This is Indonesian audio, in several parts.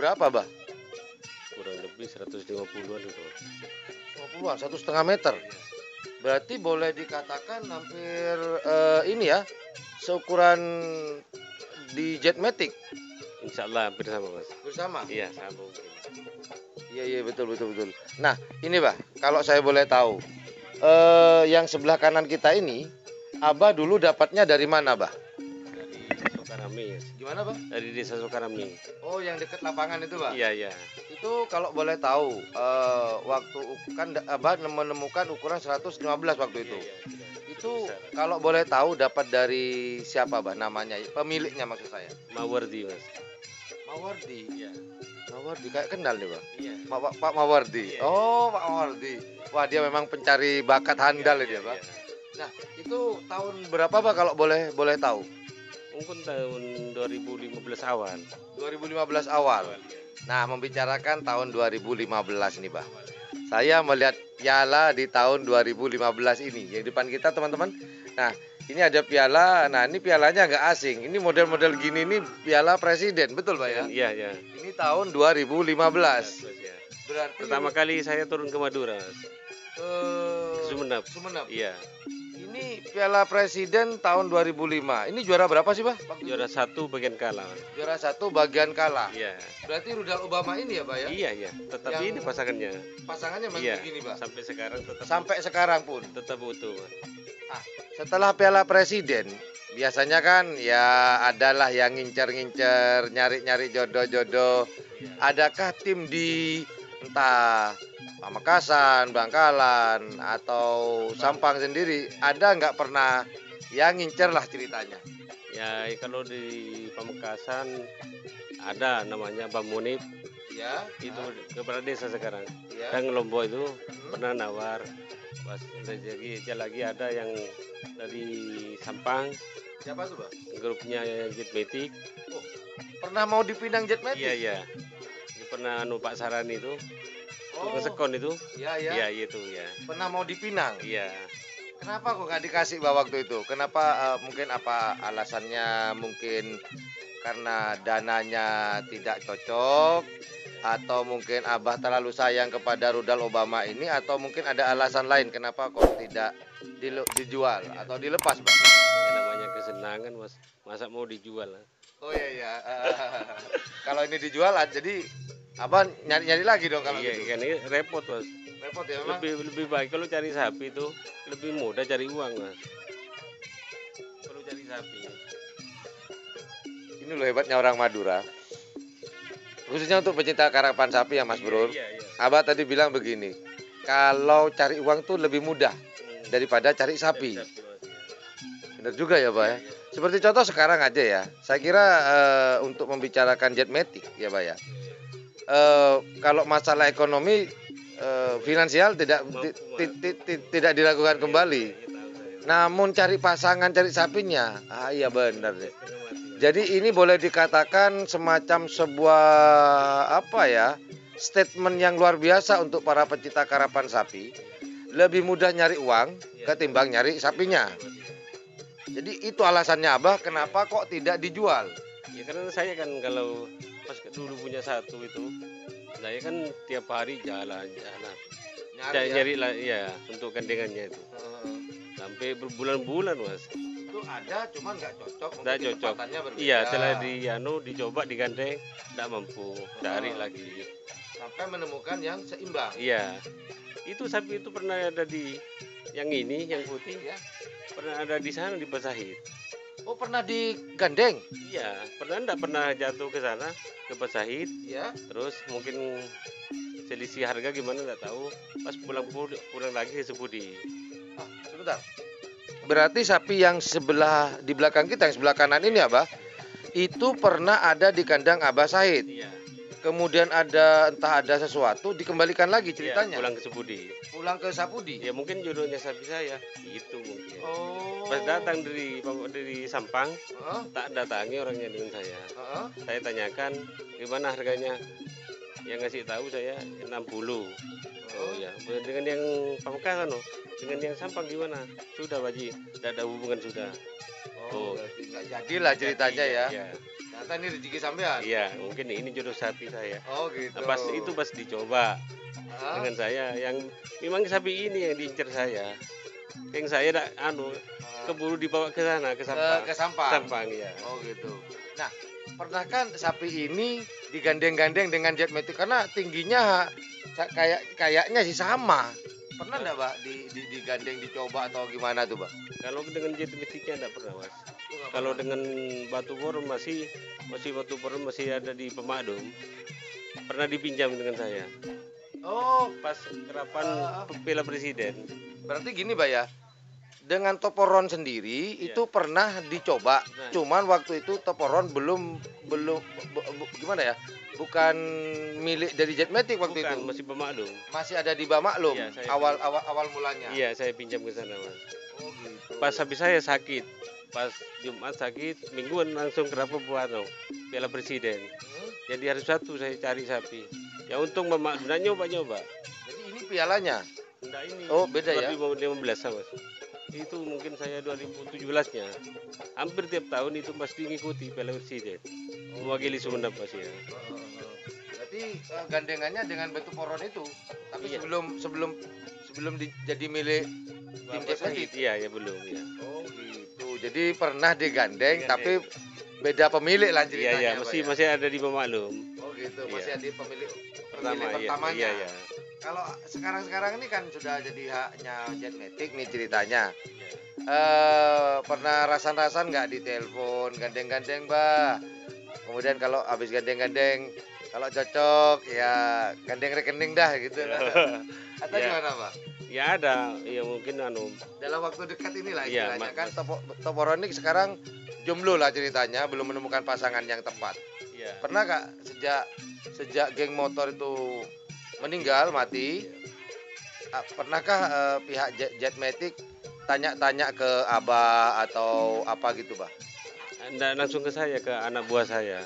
berapa, Bah? kurang lebih 150-an itu. 50-an, 1,5 meter. Berarti boleh dikatakan hampir ini ya, seukuran di Jetmatic Insya Allah hampir sama Mas. bersama. Iya sama mungkin. Iya betul betul betul. Nah ini Bah, kalau saya boleh tahu, yang sebelah kanan kita ini, Abah dulu dapatnya dari mana Bah? Dari Sukarame. Gimana Bah? Dari desa Sukarame. Oh yang dekat lapangan itu Bah? Iya iya. Itu kalau boleh tahu, waktu kan Abah menemukan ukuran 115 waktu itu. Iya, iya. Itu Besar. kalau boleh tahu dapat dari siapa Bah namanya, pemiliknya maksud saya? Mawardi Mas. Mawardi. Iya. Mawardi kayak kenal nih Bang. Iya. Pak Mawardi. Iya. Oh Pak Mawardi. Wah dia memang pencari bakat handal Iya, dia Bang. iya. Nah itu tahun berapa Pak kalau boleh tahu? Mungkin tahun 2015 awal. 2015 awal. Nah membicarakan tahun 2015 nih Bah. Saya melihat piala di tahun 2015 ini yang di depan kita teman-teman. Nah ini ada piala. Nah ini pialanya nggak asing. Ini model-model gini ini piala presiden, betul Pak ya? Iya iya. Ini tahun 2015. Ya. Berarti Pertama kali saya turun ke Madura, Mas. ke Sumeneb. Sumeneb. Iya. Ini piala presiden tahun 2005. Ini juara berapa sih, Bah? Waktu itu? Juara 1 bagian kalah. Mas. Juara 1 bagian kalah. Iya. Berarti rudal Obama ini ya, Bah ya? Iya iya. Tetap Yang ini pasangannya. Pasangannya masih Iya. begini, Bah. Sampai sekarang tetap Sampai sekarang pun. tetap utuh. Mas. Ah, setelah piala presiden, biasanya kan ya adalah yang ngincer-ngincer, nyari-nyari jodoh-jodoh. Adakah tim di entah Pamekasan, Bangkalan, atau Sampang sendiri, ada nggak pernah yang ngincer lah ceritanya? Ya kalau di Pamekasan ada namanya Bang Munib, Ya, itu kepala desa sekarang. ya. Dan Lombok itu pernah nawar. Pas lagi ada yang dari Sampang, Siapa tuh, Bang? grupnya Jetmatic. Oh, pernah mau dipinang Jetmatic? Iya iya. Ini pernah Pak Sarani itu, Oh, ke Sekon itu. iya, ya. Iya itu ya. Pernah mau dipinang. Iya. Kenapa kok nggak dikasih Bang waktu itu? Kenapa? Mungkin apa alasannya? Mungkin karena dananya tidak cocok, atau mungkin Abah terlalu sayang kepada rudal Obama ini, atau mungkin ada alasan lain kenapa kok tidak dijual atau dilepas, Bang? Ya namanya kesenangan Mas. Masa mau dijual? Oh iya iya. Kalau ini dijual, jadi Abah nyari-nyari lagi dong kalau Iya gitu. kan ini repot Mas. Repot ya memang. Lebih baik kalau cari sapi itu lebih mudah cari uang Mas. Kalau cari sapi. Ini loh hebatnya orang Madura. Khususnya untuk pecinta karapan sapi ya Mas Bro. Iya iya. Abah tadi bilang begini, kalau cari uang tuh lebih mudah daripada cari sapi. Mas, ya. Benar juga ya Pak ya. Seperti contoh sekarang aja ya. Saya kira untuk membicarakan Jetmatic ya Pak ya. Kalau masalah ekonomi finansial tidak dilakukan kembali. Namun cari pasangan, cari sapinya, iya benar deh. Jadi ini boleh dikatakan semacam sebuah apa ya, statement yang luar biasa untuk para pecinta karapan sapi. Lebih mudah nyari uang ketimbang nyari sapinya. Jadi itu alasannya Abah kenapa kok tidak dijual. Ya karena saya kan kalau pas dulu punya satu itu, saya kan tiap hari jalan-jalan. Nyari lah ya untuk gandengannya itu. Sampai berbulan-bulan Mas. Itu ada cuman nggak cocok. Nggak cocok. Berbeda. Iya setelah dicoba digandeng nggak mampu, cari lagi. Sampai menemukan yang seimbang. Iya. Itu sapi itu pernah ada di yang ini yang putih Ya. pernah ada di sana di Pasahit. Oh pernah digandeng? Iya, enggak pernah jatuh ke sana ke Pasahit. Ya. Terus mungkin selisih harga gimana nggak tahu. Pas pulang lagi ke Sepudi. Sebentar. Berarti sapi yang sebelah di belakang kita yang sebelah kanan ini Abah itu pernah ada di kandang Abah Said. Iya. Kemudian entah ada sesuatu dikembalikan lagi ceritanya. Iya, pulang ke Sepudi. Pulang ke Sapudi. Ya mungkin jodohnya sapi saya. Itu mungkin. Oh. Pas datang dari Sampang, Heeh, tak datangi orangnya dengan saya. heeh. Saya tanyakan gimana harganya. Yang ngasih tahu saya 60. Oh ya, dengan yang Pamekasan loh. Dengan yang Sampang gimana? Sudah Pak Haji, tidak ada hubungan sudah. Oh, berarti nggak jadilah ceritanya ya. Iya. Ternyata ini rezeki sampean. Iya, mungkin ini jodoh sapi saya. Oh gitu. Nah, pas dicoba Ah, dengan saya yang memang sapi ini yang diincar saya. Yang saya keburu dibawa ke sana ke Sampang. ke Sampang. Sampang ya. Oh gitu. Nah, pernah kan sapi ini digandeng-gandeng dengan jet matic karena tingginya kayaknya sih sama. Pernah enggak, Pak, digandeng dicoba atau gimana tuh, Pak? Kalau dengan jet metiknya enggak pernah, Mas. Oh, nggak Kalau pernah. dengan batu bor masih batu bor masih ada di Pemadum. Pernah dipinjam dengan saya. Oh, Pas kerapan Ah. Piala Presiden. berarti gini, Pak ya. Dengan toporon sendiri Iya. itu pernah dicoba. Nah. Cuman waktu itu toporon belum gimana ya? Bukan milik dari Jetmatic waktu Bukan, itu. masih Pemadum. Masih ada di Bamaklum. Iya, saya awal mulanya. Iya, saya pinjam ke sana, Mas. Oh gitu. Pas habis saya sakit. Pas Jumat sakit, mingguan langsung kerapu buat Piala Presiden. Hmm? Jadi hari Sabtu saya cari sapi. Ya untung Pemadum nyoba-nyoba. Jadi ini pialanya. Enggak ini. Oh, beda ya? 2015 Mas. Itu mungkin saya 2017-nya. Hampir tiap tahun itu pasti ngikuti Piala Presiden. Mewakili Sumeneb Mas ya. Berarti gandengannya dengan batu poron itu. Tapi Iya. sebelum jadi milik tim Bapak Jetmatic. Iya, ya belum ya. Oh gitu. Jadi pernah digandeng Digandeng. tapi beda pemilik lah Iya, ceritanya. iya, Pak, ya? masih ada di Pemadum. Oh gitu, Iya. masih ada pemilik Pertama, pertamanya. iya, iya. Kalau sekarang ini kan sudah jadi haknya Jetmatic nih ceritanya. Iya. Pernah rasan-rasan nggak di telepon gandeng-gandeng, Mbak? Kemudian kalau habis gandeng-gandeng, kalau cocok ya gandeng rekening dah gitu lah. Atau Ya. gimana, Pak? Ya ada, ya mungkin Dalam waktu dekat inilah Iya, istilahnya kan Mas. Toporonik sekarang jomblo lah ceritanya, belum menemukan pasangan yang tepat. Iya. Pernah Kak sejak geng motor itu meninggal mati, pernahkah pihak Jetmatic tanya-tanya ke Abah atau apa gitu, Bah? Nggak langsung ke saya, ke anak buah saya.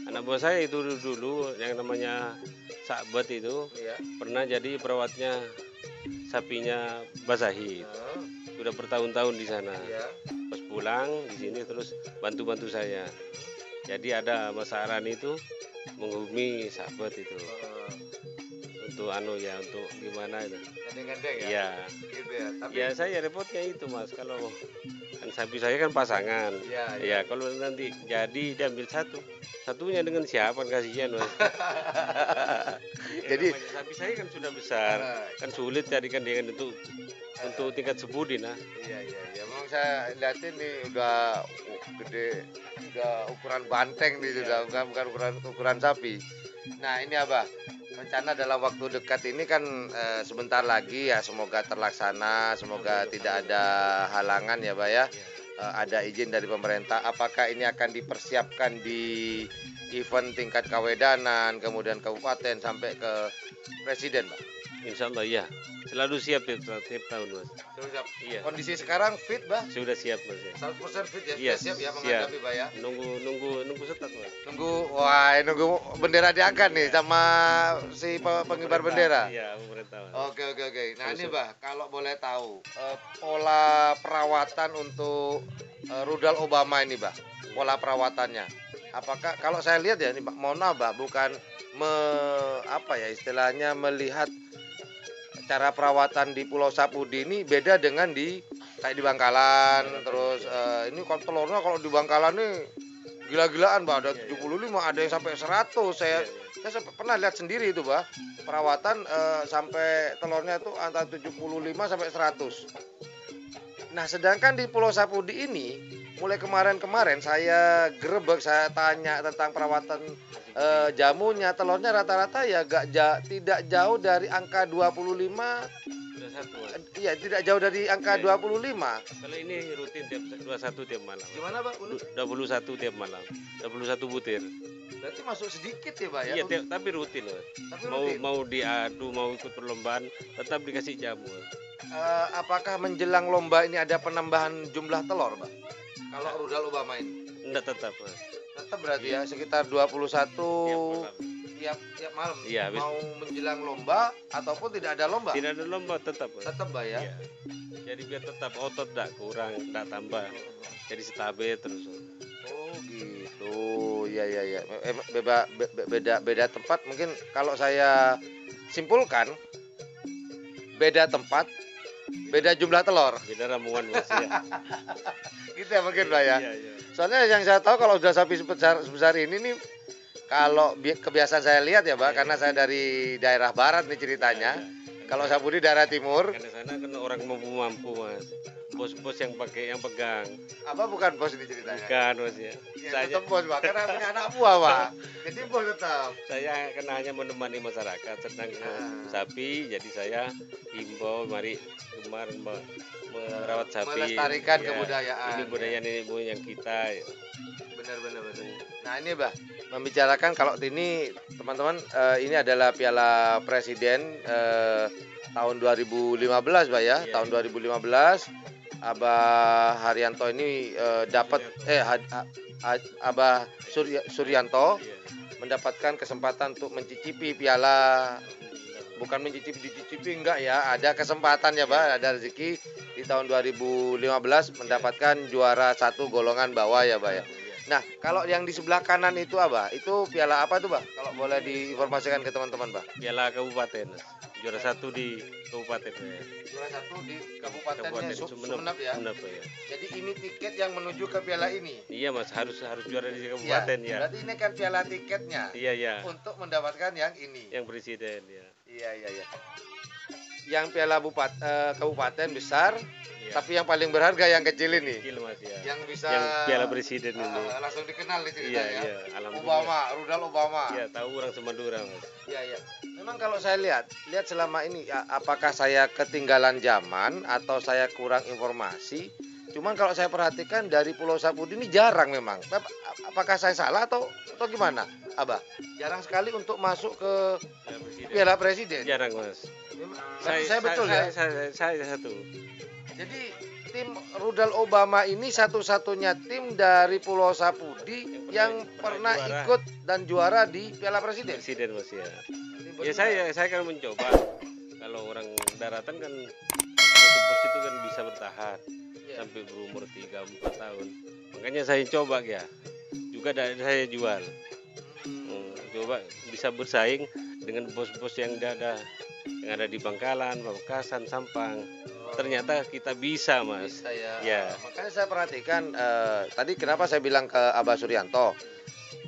Anak buah saya itu dulu yang namanya Sakbet itu Iya. pernah jadi perawatnya sapinya Basahid. Sudah bertahun-tahun di sana. Iya. Pas pulang di sini terus bantu-bantu saya. Jadi ada Mas Aran itu menghubungi Sakbet itu untuk untuk gimana itu. Gandeng-gandeng ya? Iya. Gitu ya. Tapi Ya saya repotnya itu Mas, kalau kan sapi saya kan pasangan. Iya, Ya kalau nanti jadi diambil satunya dengan siapa, kasihan Mas. Jadi- namanya sapi saya kan sudah besar, kan sulit carikan dia kan untuk tingkat sebudi nah. iya. Memang saya lihatin nih udah gede, udah ukuran banteng nih sudah, bukan ukuran sapi. Nah ini Abah, rencana dalam waktu dekat ini kan sebentar lagi ya, semoga terlaksana, semoga tidak ada halangan ya Bah ya. Ada izin dari pemerintah. Apakah ini akan dipersiapkan di event tingkat kawedanan, kemudian kabupaten sampai ke presiden, Pak? Insya Allah ya, selalu siap tiap tahun Mas. Sudah siap. Iya. Kondisi sekarang fit, Bah? Sudah siap Mas ya. 100% fit ya? Iya, Sudah siap ya siap. menghadapi, Bah ya? Nunggu setat Mas. Nunggu bendera diangkat nih sama si pengibar bendera. Iya, pemerintah. Mas. Oke. Nah ini Terus, Bah, kalau boleh tahu pola perawatan untuk rudal Obama ini Bah, pola perawatannya. Apakah kalau saya lihat ya ini Bah, mohon maaf Bah, bukan istilahnya melihat cara perawatan di Pulau Sapudi ini beda dengan kayak di Bangkalan. Terus ini kalau telurnya kalau di Bangkalan nih gila-gilaan Bah, ada 75, ada yang sampai 100. Saya pernah lihat sendiri itu Bah, perawatan sampai telurnya itu antara 75 sampai 100. Nah sedangkan di Pulau Sapudi ini mulai kemarin saya grebek, saya tanya tentang perawatan jamunya, telurnya rata-rata ya tidak jauh dari angka 25. Sudah satu Mas. Iya, tidak jauh dari angka 25. Kalau ini rutin 21 tiap malam. Gimana Pak? 21 tiap malam. 21 butir. Berarti masuk sedikit ya Pak ya? Iya, tapi rutin Mas. Tapi rutin. Mau diadu, mau ikut perlombaan, tetap dikasih jamu. Apakah menjelang lomba ini ada penambahan jumlah telur Pak? Kalau rudal Obama ini? Enggak, tetap Mas. Tetap berarti ya sekitar 21 Tiap malam. tiap malam. Iya, Mau menjelang lomba ataupun tidak ada lomba? Tidak ada lomba, tetap Mas. Tetap Pak ya? Iya. Jadi biar tetap otot enggak kurang, enggak tambah. Jadi stabil terus. Oh gitu, ya ya ya. Beda tempat mungkin kalau saya simpulkan beda tempat, beda jumlah telur. Beda ramuan Mas ya. Gitu ya mungkin Iya Pak ya. iya iya. Soalnya yang saya tahu kalau udah sapi sebesar ini nih, kalau kebiasaan saya lihat ya Pak, Iya, karena iya. saya dari daerah barat nih ceritanya. Iya, iya. Kalau Sapudi daerah timur, Karena sana kan orang mampu-mampu Mas. Bos-bos yang pegang. apa bukan bos ini ceritanya? Bukan Mas ya. Ya Saya tetap bos Pak, karena punya anak buah Pak. Jadi bos tetap. saya kan hanya menemani masyarakat senang sapi, jadi saya himbau mari gemar merawat sapi. Melestarikan Ya, kebudayaan. ini budaya nenek moyang kita. Ya. Benar. Nah ini Bah, membicarakan kalau ini teman-teman, ini adalah Piala Presiden tahun 2015 Bah ya, Iya, tahun iya. 2015 Abah Haryanto ini dapat Abah Suryanto Iya. mendapatkan kesempatan untuk mencicipi piala, bukan dicicipi enggak ya, ada kesempatan ya Bah, ada rezeki di tahun 2015 mendapatkan juara satu golongan bawah ya Bah ya. Nah, kalau yang di sebelah kanan itu apa? Itu piala apa tuh, Bah? Kalau boleh diinformasikan ke teman-teman, Bah. Piala Kabupaten, Mas. Juara satu di kabupaten ya. Juara satu di kabupatennya Kabupaten Sumeneb ya. Sumeneb ya. Jadi ini tiket yang menuju ke piala ini. Iya Mas, harus juara di Ya, kabupaten ya. berarti ini kan piala tiketnya Iya iya. untuk mendapatkan yang ini. Yang presiden ya. Iya. Yang piala kabupaten besar, Iya. tapi yang paling berharga yang kecil ini. Kecil Mas ya. Yang bisa Yang piala presiden ini. langsung dikenal nih Iya ceritanya. iya. Alhamdulillah. Rudal Obama. Iya, tahu orang Semadura Mas. Iya. Memang kalau saya lihat selama ini apakah saya ketinggalan zaman atau saya kurang informasi. Cuman kalau saya perhatikan dari Pulau Sapudi ini jarang memang. Apakah saya salah atau gimana, Abah? Jarang sekali untuk masuk ke Piala Presiden. Jarang Mas. Saya betul ya. Saya satu. Jadi tim Rudal Obama ini satu-satunya tim dari Pulau Sapudi yang pernah juara. ikut dan juara di Piala Presiden. Presiden Mas ya. Ini Ya saya kan mencoba. Kalau orang daratan kan bos itu kan bisa bertahan Iya. sampai berumur 3-4 tahun. Makanya saya coba ya. Juga dari saya jual. Coba bisa bersaing dengan bos-bos yang ada di Bangkalan, Pamekasan, Sampang. Ternyata kita bisa, Mas. Bisa ya. Ya. Makanya saya perhatikan tadi kenapa saya bilang ke Abah Suryanto.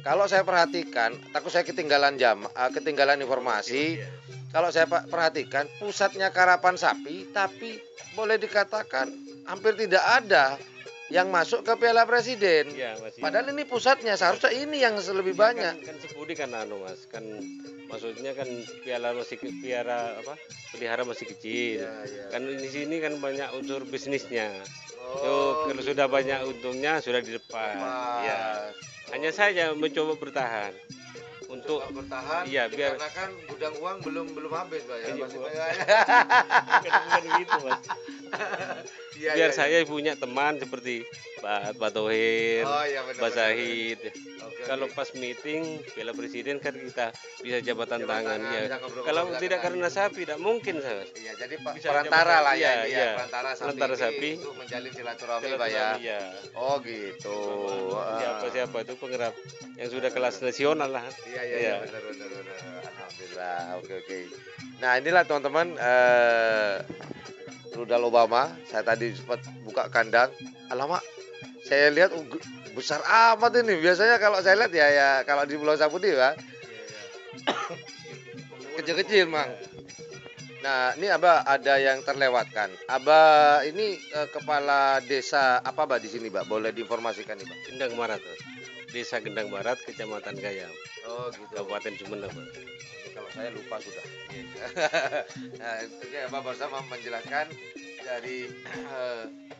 Kalau saya perhatikan, takut saya ketinggalan informasi. Iya. Kalau saya perhatikan pusatnya karapan sapi, tapi boleh dikatakan hampir tidak ada yang masuk ke Piala Presiden. Iya, Mas. Padahal ini pusatnya, seharusnya ini yang lebih banyak. Kan Sepudi kan Mas. Kan maksudnya kan pelihara masih kecil. Iya. Kan di sini kan banyak unsur bisnisnya. Oh, Kalau sudah banyak untungnya sudah di depan. Ya. Hanya saja mencoba bertahan untuk bertahan. Iya, biar karena kan gudang uang belum habis, Pak ya. Iya, Masih Bu. banyak. bukan gitu, Mas. Iya, Biar iya. saya punya teman seperti Pak Tohir, Oh iya benar. Pak Zahid. Oke, Kalau pas meeting Piala Presiden kan kita bisa jabatan tangan ya. bisa ngobrol-ngobrol Kalau belakangan. tidak karena sapi tidak mungkin saya. Iya, jadi Bisa perantara jabatan- lah ya, iya, ini iya. ya, perantara Perantara sapi, sapi. ini untuk menjalin silaturahmi, Pak ya. Silaturahmi, ya. Oh gitu. Siapa itu penggerak yang sudah kelas nasional lah. Iya, benar. Alhamdulillah. Oke. Nah, inilah teman-teman Rudal Obama. Saya tadi sempat buka kandang. Alamak, saya lihat besar amat ini. Biasanya kalau saya lihat ya kalau di Pulau Sapudi ya kecil-kecil, Mang. Nah, ini Abah ada yang terlewatkan. Abah ini kepala desa apa Bah di sini, Bah? Boleh diinformasikan nih, Bah? Gendang Barat, Mas. Desa Gendang Barat, Kecamatan Gayam, Oh, gitu. Kabupaten Sumeneb. Mas. Kalau saya lupa sudah. Nah, itu Abah barusan menjelaskan dari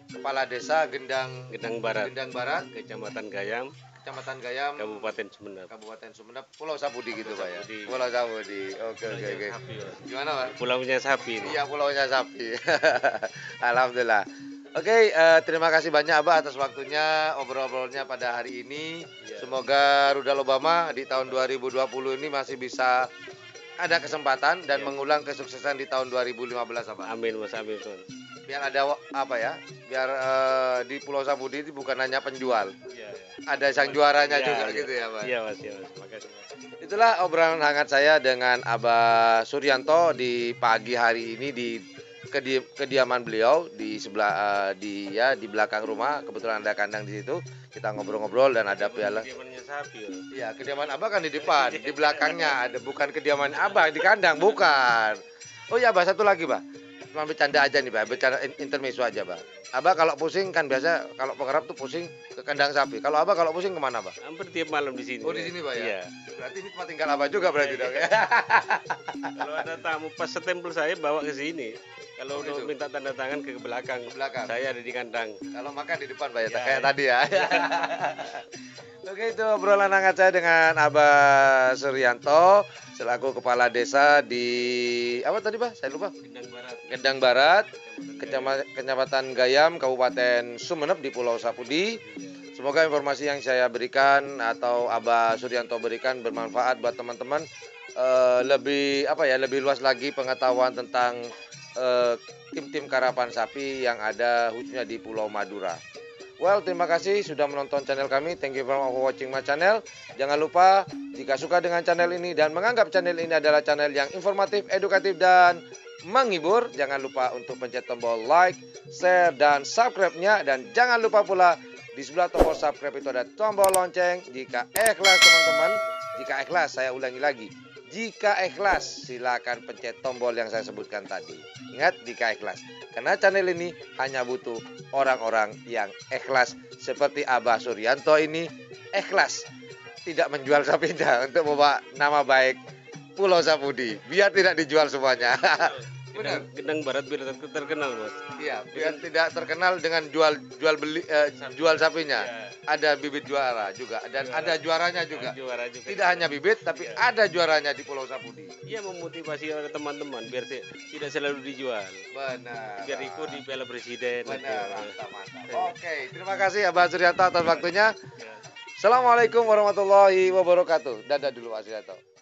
kepala desa Gendang Barat, Barat, Kecamatan Gayam, Kecamatan Gayam, Kabupaten Sumeneb. Kabupaten Sumeneb, Pulau Sapudi gitu, Pak ya. Sapudi. Pulau Sapudi. Oke. Sapi, Mas. Gimana, Pak? Pulaunya sapi ini. Iya, pulaunya sapi. Alhamdulillah. Oke, terima kasih banyak Abah atas waktunya obrol-obrolnya pada hari ini. Iya. Semoga Rudal Obama di tahun 2020 ini masih bisa ada kesempatan dan Ya. mengulang kesuksesan di tahun 2015 Abah. Amin Mas, amin Tuhan. Biar ada apa ya? Biar di Pulau Sapudi itu bukan hanya penjual, Iya, ya. ada sang juaranya Iya, juga iya. gitu ya, Pak. Iya Mas, iya Mas. Makasih Mas. Itulah obrolan hangat saya dengan Abah Suryanto di pagi hari ini di kediaman beliau di sebelah di belakang rumah. Kebetulan ada kandang di situ. Kita ngobrol-ngobrol dan ada piala. Kediamannya sapi ya. Iya, kediaman Abah kan di depan, di belakangnya ada, bukan kediaman Abah di kandang, bukan. Oh ya, Abah, satu lagi, Bah. Cuma bercanda aja nih, Bah. Bercanda intermezzo aja, Bah. Abah kalau pusing kan biasa kalau pengerap tuh pusing ke kandang sapi. Kalau Abah kalau pusing kemana, Bah? Hampir tiap malam di sini. Oh, di sini, Pak, ya? Iya. Berarti ini tempat tinggal Abah juga berarti dong ya. Kalau ada tamu pas stempel saya bawa ke sini. Kalau Oh, udah itu. minta tanda tangan ke belakang. Ke belakang. Saya ada di kandang. Kalau makan di depan, Pak, ya, Ya. kayak tadi ya. Oke, itu obrolan hangat saya dengan Abah Suryanto selaku kepala desa di apa tadi, Pak? Saya lupa. Gendang Barat. Gendang Barat, Kecamatan Gayam, Kabupaten Sumeneb di Pulau Sapudi. Semoga informasi yang saya berikan atau Abah Suryanto berikan bermanfaat buat teman-teman, lebih lebih luas lagi pengetahuan tentang tim-tim karapan sapi yang ada khususnya di Pulau Madura. Well, terima kasih sudah menonton channel kami. Thank you very much for watching my channel. Jangan lupa jika suka dengan channel ini dan menganggap channel ini adalah channel yang informatif, edukatif, dan menghibur, jangan lupa untuk pencet tombol like, share, dan subscribe-nya. Dan jangan lupa pula di sebelah tombol subscribe itu ada tombol lonceng. Jika ikhlas teman-teman, jika ikhlas, saya ulangi lagi. Jika ikhlas, silakan pencet tombol yang saya sebutkan tadi. Ingat, jika ikhlas. Karena channel ini hanya butuh orang-orang yang ikhlas. Seperti Abah Suryanto ini ikhlas. Tidak menjual sapinya untuk membawa nama baik Pulau Sapudi. Biar tidak dijual semuanya. Benar. Gendang Barat biar terkenal Mas. Iya, biar tidak terkenal dengan jual sapinya. Ya. Ada bibit juara juga dan Juara. ada juaranya juga. Juara juga. Tidak hanya bibit tapi Ya. ada juaranya di Pulau Sapudi. Iya, memotivasi oleh teman-teman biar tidak selalu dijual. Benar. Biar ikut di Piala Presiden. Benar, gitu. mantap. Oke, terima kasih Abah Suryanto atas waktunya. Ya. Assalamualaikum warahmatullahi wabarakatuh. Dadah dulu Pak Suryanto.